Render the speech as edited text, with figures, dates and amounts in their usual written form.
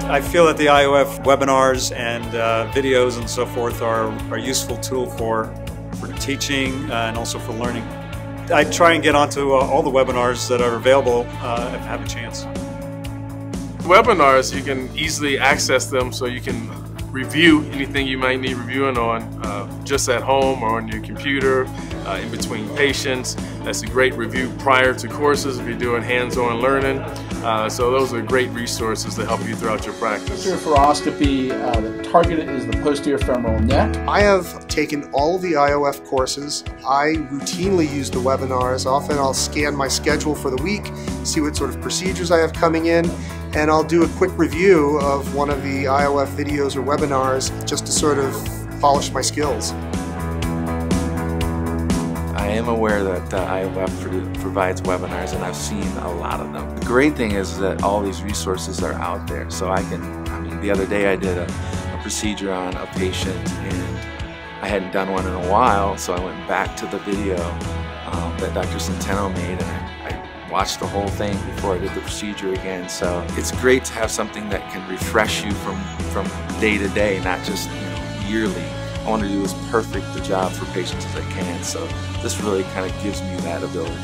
I feel that the IOF webinars and videos and so forth are a useful tool for teaching and also for learning. I try and get onto all the webinars that are available if I have a chance. Webinars, you can easily access them so you can review anything you might need reviewing on just at home or on your computer, in between patients. That's a great review prior to courses if you're doing hands-on learning. So those are great resources to help you throughout your practice. Posterior fluoroscopy, the target is the posterior femoral neck. I have taken all of the IOF courses. I routinely use the webinars. Often I'll scan my schedule for the week, see what sort of procedures I have coming in, and I'll do a quick review of one of the IOF videos or webinars just to sort of polish my skills. I am aware that IOF provides webinars, and I've seen a lot of them. The great thing is that all these resources are out there, so I mean, the other day I did a procedure on a patient, and I hadn't done one in a while, so I went back to the video that Dr. Centeno made, and I watched the whole thing before I did the procedure again. So it's great to have something that can refresh you from day to day, not just yearly. I want to do as perfect a job for patients as I can, so this really kind of gives me that ability.